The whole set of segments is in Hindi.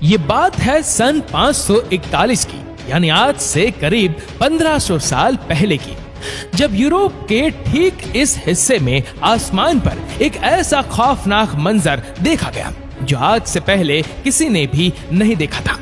ये बात है सन 541 की, यानी आज से करीब 1500 साल पहले की, जब यूरोप के ठीक इस हिस्से में आसमान पर एक ऐसा खौफनाक मंजर देखा गया जो आज से पहले किसी ने भी नहीं देखा था।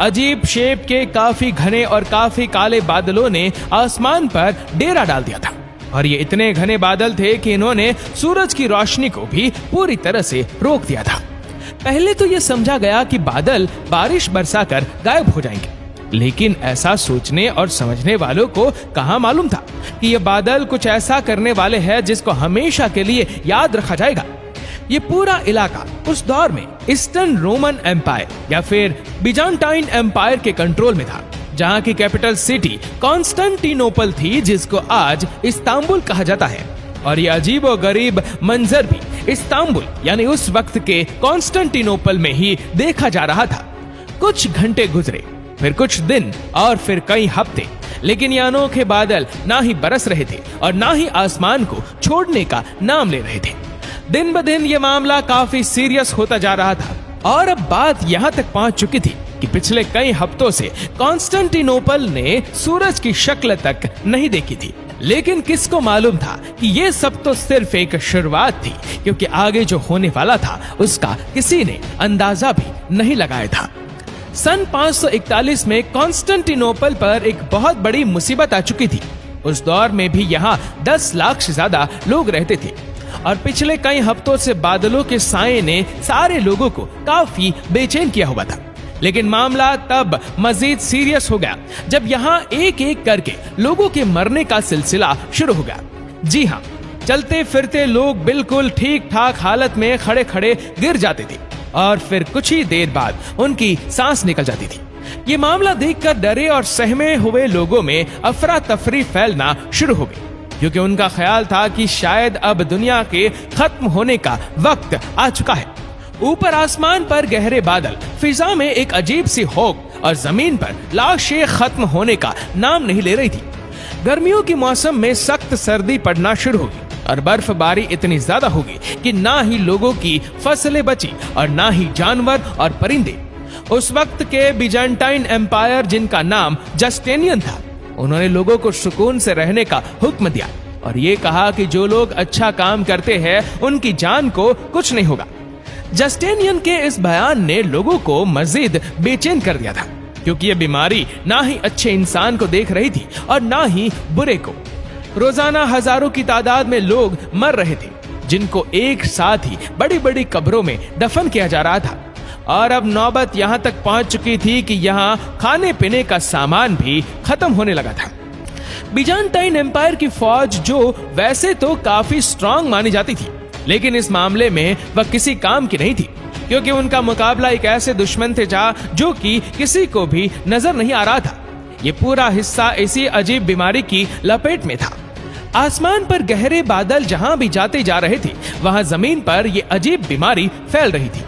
अजीब शेप के काफी घने और काफी काले बादलों ने आसमान पर डेरा डाल दिया था, और ये इतने घने बादल थे कि इन्होंने सूरज की रोशनी को भी पूरी तरह से रोक दिया था। पहले तो ये समझा गया कि बादल बारिश बरसाकर गायब हो जाएंगे, लेकिन ऐसा सोचने और समझने वालों को कहाँ मालूम था कि ये बादल कुछ ऐसा करने वाले हैं जिसको हमेशा के लिए याद रखा जाएगा। ये पूरा इलाका उस दौर में ईस्टर्न रोमन एम्पायर या फिर बिजांटाइन एम्पायर के कंट्रोल में था, जहाँ की कैपिटल सिटी कॉन्स्टेंटिनोपल थी, जिसको आज इस्तांबुल कहा जाता है। और ये अजीबो गरीब मंजर भी इस्तांबुल यानी उस वक्त के कॉन्स्टेंटिनोपल में ही देखा जा रहा था। कुछ घंटे गुजरे, फिर कुछ दिन और फिर कई हफ्ते, लेकिन ये अनोखे बादल ना ही बरस रहे थे और ना ही आसमान को छोड़ने का नाम ले रहे थे। दिन ब दिन ये मामला काफी सीरियस होता जा रहा था, और अब बात यहाँ तक पहुंच चुकी थी कि पिछले कई हफ्तों से कॉन्स्टेंटिनोपल ने सूरज की शक्ल तक नहीं देखी थी। लेकिन किसको मालूम था कि ये सब तो सिर्फ एक शुरुआत थी, क्योंकि आगे जो होने वाला था उसका किसी ने अंदाजा भी नहीं लगाया था। सन 541 में कॉन्स्टेंटिनोपल पर एक बहुत बड़ी मुसीबत आ चुकी थी। उस दौर में भी यहाँ 10 लाख से ज्यादा लोग रहते थे, और पिछले कई हफ्तों से बादलों के साए ने सारे लोगों को काफी बेचैन किया हुआ था। लेकिन मामला तब मजीद सीरियस हो गया जब यहाँ एक एक करके लोगों के मरने का सिलसिला शुरू हो गया। जी हाँ, चलते फिरते लोग बिल्कुल ठीक ठाक हालत में खड़े खड़े गिर जाते थे, और फिर कुछ ही देर बाद उनकी सांस निकल जाती थी। ये मामला देखकर डरे और सहमे हुए लोगों में अफरा तफरी फैलना शुरू हो गई, क्योंकि उनका ख्याल था कि शायद अब दुनिया के खत्म होने का वक्त आ चुका है। ऊपर आसमान पर गहरे बादल, फिजा में एक अजीब सी होक, और जमीन पर लाशें खत्म होने का नाम नहीं ले रही थी। गर्मियों के मौसम में सख्त सर्दी पड़ना शुरू होगी, और बर्फबारी इतनी ज्यादा होगी कि ना ही लोगों की फसलें बची और ना ही जानवर और परिंदे। उस वक्त के बिजांटाइन एम्पायर, जिनका नाम जस्टिनियन था, उन्होंने लोगों को सुकून से रहने का हुक्म दिया और ये कहा कि जो लोग अच्छा काम करते हैं उनकी जान को कुछ नहीं होगा। जस्टिनियन के इस बयान ने लोगों को मजीद बेचैन कर दिया था, क्योंकि ये बीमारी ना ही अच्छे इंसान को देख रही थी और ना ही बुरे को। रोजाना हजारों की तादाद में लोग मर रहे थे, जिनको एक साथ ही बड़ी बड़ी कब्रों में दफन किया जा रहा था। और अब नौबत यहाँ तक पहुंच चुकी थी कि यहाँ खाने पीने का सामान भी खत्म होने लगा था। बिजांटाइन एम्पायर की फौज, जो वैसे तो काफी स्ट्रांग मानी जाती थी, लेकिन इस मामले में वह किसी काम की नहीं थी, क्योंकि उनका मुकाबला एक ऐसे दुश्मन थे जो कि किसी को भी नजर नहीं आ रहा था। ये पूरा हिस्सा इसी अजीब बीमारी की लपेट में था। आसमान पर गहरे बादल जहां भी जाते जा रहे थे, वहां जमीन पर ये अजीब बीमारी फैल रही थी।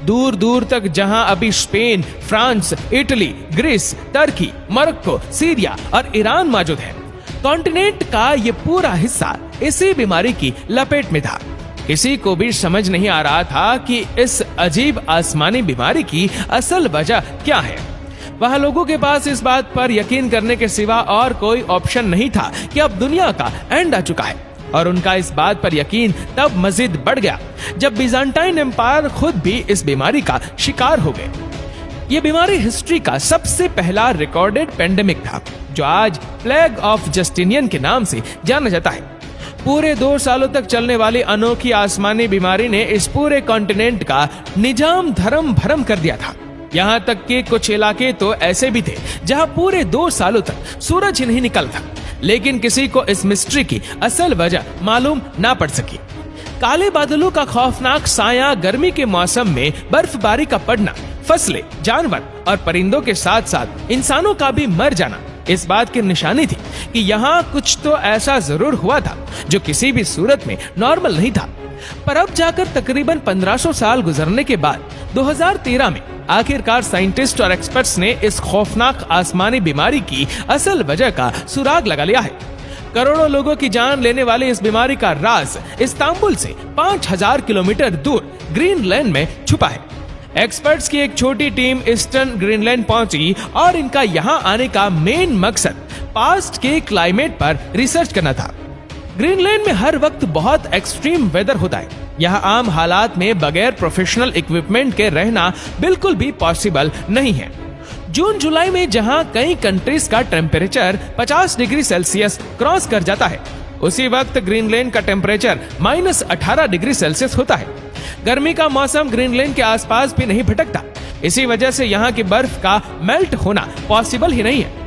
दूर दूर तक जहां अभी स्पेन, फ्रांस, इटली, ग्रीस, तुर्की, मोरक्को, सीरिया और ईरान मौजूद है, कॉन्टिनेंट का ये पूरा हिस्सा इसी बीमारी की लपेट में था। किसी को भी समझ नहीं आ रहा था कि इस अजीब आसमानी बीमारी की असल वजह क्या है। वहाँ लोगों के पास इस बात पर यकीन करने के सिवा और कोई ऑप्शन नहीं था कि अब दुनिया का एंड आ चुका है, और उनका इस बात पर यकीन तब मजीद बढ़ गया जब बिजांटाइन एम्पायर खुद भी इस बीमारी का शिकार हो गए। ये बीमारी हिस्ट्री का सबसे पहला रिकॉर्डेड पेंडेमिक था, जो आज प्लेग ऑफ जस्टिनियन के नाम से जाना जाता है। पूरे 2 सालों तक चलने वाली अनोखी आसमानी बीमारी ने इस पूरे कॉन्टिनेंट का निजाम धर्म भरम कर दिया था। यहाँ तक कि कुछ इलाके तो ऐसे भी थे जहाँ पूरे 2 सालों तक सूरज ही नहीं निकलता, लेकिन किसी को इस मिस्ट्री की असल वजह मालूम ना पड़ सकी। काले बादलों का खौफनाक साया, गर्मी के मौसम में बर्फबारी का पड़ना, फसलें, जानवर और परिंदों के साथ साथ इंसानों का भी मर जाना इस बात की निशानी थी कि यहाँ कुछ तो ऐसा जरूर हुआ था जो किसी भी सूरत में नॉर्मल नहीं था। पर अब जाकर तकरीबन 1500 साल गुजरने के बाद 2013 में आखिरकार साइंटिस्ट और एक्सपर्ट्स ने इस खौफनाक आसमानी बीमारी की असल वजह का सुराग लगा लिया है। करोड़ों लोगों की जान लेने वाली इस बीमारी का राज इस्तांबुल से 5000 किलोमीटर दूर ग्रीनलैंड में छुपा है। एक्सपर्ट्स की एक छोटी टीम ईस्टर्न ग्रीनलैंड पहुंची और इनका यहां आने का मेन मकसद पास्ट के क्लाइमेट पर रिसर्च करना था। ग्रीनलैंड में हर वक्त बहुत एक्सट्रीम वेदर होता है। यहाँ आम हालात में बगैर प्रोफेशनल इक्विपमेंट के रहना बिल्कुल भी पॉसिबल नहीं है। जून जुलाई में जहाँ कई कंट्रीज का टेम्परेचर 50 डिग्री सेल्सियस क्रॉस कर जाता है, उसी वक्त ग्रीनलैंड का टेम्परेचर -18 डिग्री सेल्सियस होता है। गर्मी का मौसम ग्रीनलैंड के आसपास भी नहीं भटकता। इसी वजह से यहाँ की बर्फ का मेल्ट होना पॉसिबल ही नहीं है।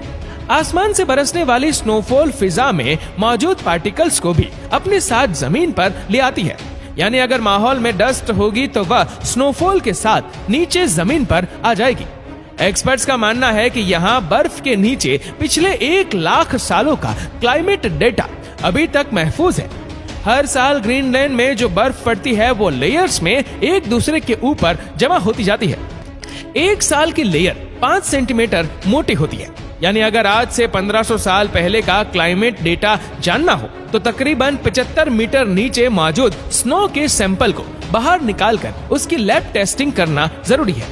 आसमान से बरसने वाली स्नोफॉल फिजा में मौजूद पार्टिकल्स को भी अपने साथ जमीन पर ले आती है। यानी अगर माहौल में डस्ट होगी तो वह स्नोफॉल के साथ नीचे जमीन पर आ जाएगी। एक्सपर्ट्स का मानना है कि यहाँ बर्फ के नीचे पिछले 1 लाख सालों का क्लाइमेट डेटा अभी तक महफूज है। हर साल ग्रीनलैंड में जो बर्फ पड़ती है वो लेयर्स में एक दूसरे के ऊपर जमा होती जाती है। एक साल की लेयर 5 सेंटीमीटर मोटी होती है। यानी अगर आज से 1500 साल पहले का क्लाइमेट डेटा जानना हो तो तकरीबन 75 मीटर नीचे मौजूद स्नो के सैंपल को बाहर निकालकर उसकी लैब टेस्टिंग करना जरूरी है।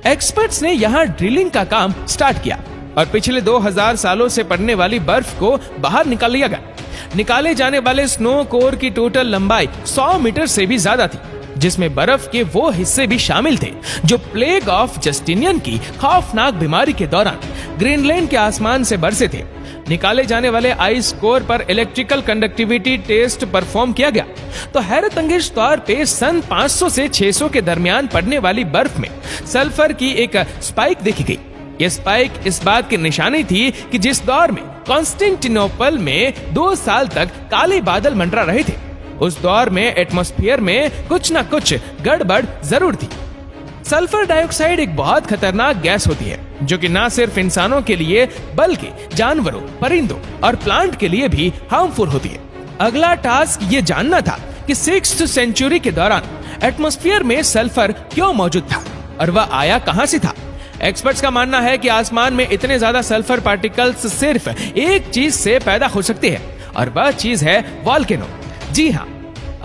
एक्सपर्ट्स ने यहाँ ड्रिलिंग का काम स्टार्ट किया और पिछले 2000 सालों से पड़ने वाली बर्फ को बाहर निकाल लिया गया। निकाले जाने वाले स्नो कोर की टोटल लंबाई 100 मीटर से भी ज्यादा थी, जिसमें बर्फ के वो हिस्से भी शामिल थे जो प्लेग ऑफ जस्टिनियन की खौफनाक बीमारी के दौरान ग्रीनलैंड के आसमान से बरसे थे। निकाले जाने वाले आइस कोर पर इलेक्ट्रिकल कंडक्टिविटी टेस्ट परफॉर्म किया गया तो हैरत अंगेज तौर पे सन 500 से 600 के दरमियान पड़ने वाली बर्फ में सल्फर की एक स्पाइक देखी गई। ये स्पाइक इस बात की निशानी थी कि जिस दौर में कॉन्स्टेंटिनोपल में 2 साल तक काले बादल मंडरा रहे थे, उस दौर में एटमॉस्फेयर में कुछ न कुछ गड़बड़ जरूर थी। सल्फर डाइऑक्साइड एक बहुत खतरनाक गैस होती है जो कि न सिर्फ इंसानों के लिए बल्कि जानवरों, परिंदों और प्लांट के लिए भी हार्मफुल होती है। अगला टास्क ये जानना था कि 6th सेंचुरी के दौरान एटमॉस्फेयर में सल्फर क्यों मौजूद था और वह आया कहां से था। एक्सपर्ट्स का मानना है कि आसमान में इतने ज्यादा सल्फर पार्टिकल्स सिर्फ एक चीज से पैदा हो सकते हैं और वह चीज है वॉल्केनो। जी हाँ,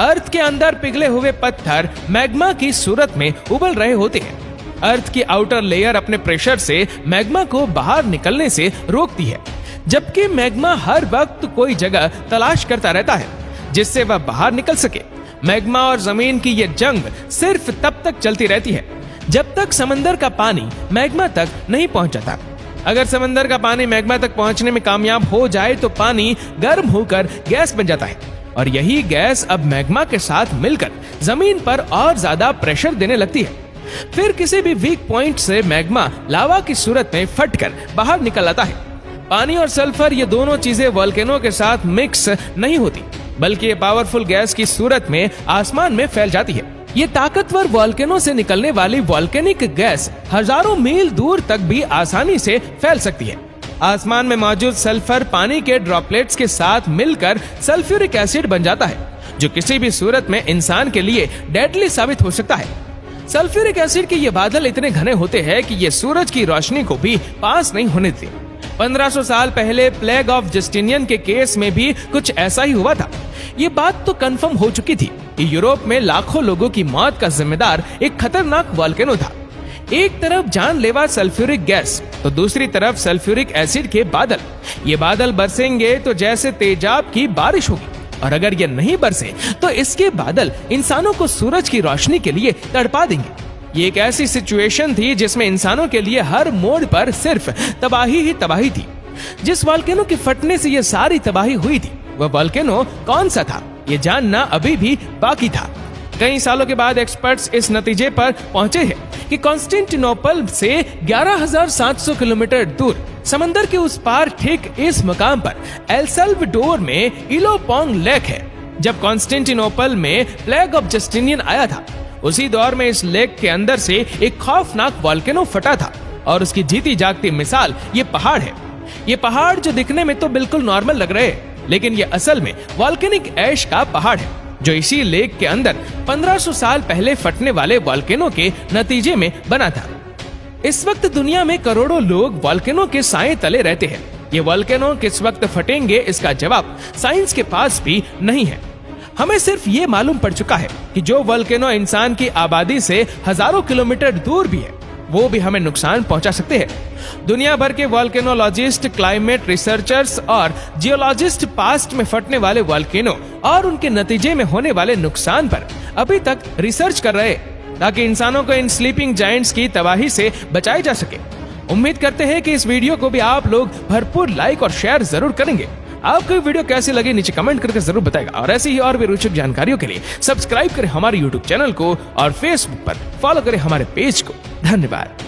अर्थ के अंदर पिघले हुए पत्थर मैग्मा की सूरत में उबल रहे होते हैं। अर्थ की आउटर लेयर अपने प्रेशर से मैग्मा को बाहर निकलने से रोकती है, जबकि मैग्मा हर वक्त कोई जगह तलाश करता रहता है जिससे वह बाहर निकल सके। मैग्मा और जमीन की ये जंग सिर्फ तब तक चलती रहती है जब तक समंदर का पानी मैग्मा तक नहीं पहुंच जाता। अगर समंदर का पानी मैग्मा तक पहुंचने में कामयाब हो जाए तो पानी गर्म होकर गैस बन जाता है और यही गैस अब मैग्मा के साथ मिलकर जमीन पर और ज्यादा प्रेशर देने लगती है। फिर किसी भी वीक पॉइंट से मैग्मा लावा की सूरत में फटकर बाहर निकल आता है। पानी और सल्फर ये दोनों चीजें वोल्केनो के साथ मिक्स नहीं होती, बल्कि ये पावरफुल गैस की सूरत में आसमान में फैल जाती है। ये ताकतवर वोल्केनो से निकलने वाली वोल्केनिक गैस हजारों मील दूर तक भी आसानी से फैल सकती है। आसमान में मौजूद सल्फर पानी के ड्रॉपलेट्स के साथ मिलकर सल्फ्यूरिक एसिड बन जाता है, जो किसी भी सूरत में इंसान के लिए डेडली साबित हो सकता है। सल्फ्यूरिक एसिड के ये बादल इतने घने होते हैं कि ये सूरज की रोशनी को भी पास नहीं होने देते। 1500 साल पहले प्लेग ऑफ जस्टिनियन के केस में भी कुछ ऐसा ही हुआ था। ये बात तो कंफर्म हो चुकी थी कि यूरोप में लाखों लोगों की मौत का जिम्मेदार एक खतरनाक वोल्केनो था। एक तरफ जानलेवा सल्फ्यूरिक गैस तो दूसरी तरफ सल्फ्यूरिक एसिड के बादल। ये बादल बरसेंगे तो जैसे तेजाब की बारिश होगी, और अगर ये नहीं बरसे तो इसके बादल इंसानों को सूरज की रोशनी के लिए तड़पा देंगे। ये एक ऐसी सिचुएशन थी जिसमें इंसानों के लिए हर मोड़ पर सिर्फ तबाही ही तबाही थी। जिस वोल्केनो के फटने से ये सारी तबाही हुई थी, वह वोल्केनो कौन सा था ये जानना अभी भी बाकी था। कई सालों के बाद एक्सपर्ट्स इस नतीजे पर पहुंचे हैं कि कॉन्स्टेंटिनोपल से 11,700 किलोमीटर दूर समंदर के उस पार ठीक इस मुकाम पर एल साल्वाडोर में इलोपोंग लेक है। जब कॉन्स्टेंटिनोपल में प्लेग ऑफ जस्टिनियन आया था, उसी दौर में इस लेक के अंदर से एक खौफनाक वोल्केनो फटा था और उसकी जीती जागती मिसाल ये पहाड़ है। ये पहाड़ जो दिखने में तो बिल्कुल नॉर्मल लग रहे हैं, लेकिन ये असल में वोल्केनिक ऐश का पहाड़ है जो इसी लेक के अंदर 1500 साल पहले फटने वाले वोल्केनो के नतीजे में बना था। इस वक्त दुनिया में करोड़ों लोग वोल्केनो के साए तले रहते हैं। ये वोल्केनो किस वक्त फटेंगे इसका जवाब साइंस के पास भी नहीं है। हमें सिर्फ ये मालूम पड़ चुका है कि जो वोल्केनो इंसान की आबादी से हजारों किलोमीटर दूर भी है, वो भी हमें नुकसान पहुंचा सकते हैं। दुनिया भर के वोल्केनोलॉजिस्ट, क्लाइमेट रिसर्चर्स और जियोलॉजिस्ट पास्ट में फटने वाले वोल्केनो और उनके नतीजे में होने वाले नुकसान पर अभी तक रिसर्च कर रहे हैं, ताकि इंसानों को इन स्लीपिंग जायंट्स की तबाही से बचाया जा सके। उम्मीद करते हैं कि इस वीडियो को भी आप लोग भरपूर लाइक और शेयर जरूर करेंगे। आपको ये वीडियो कैसी लगी नीचे कमेंट करके जरूर बताएगा, और ऐसी ही और भी रोचक जानकारियों के लिए सब्सक्राइब करें हमारे YouTube चैनल को और Facebook पर फॉलो करें हमारे पेज को। धन्यवाद।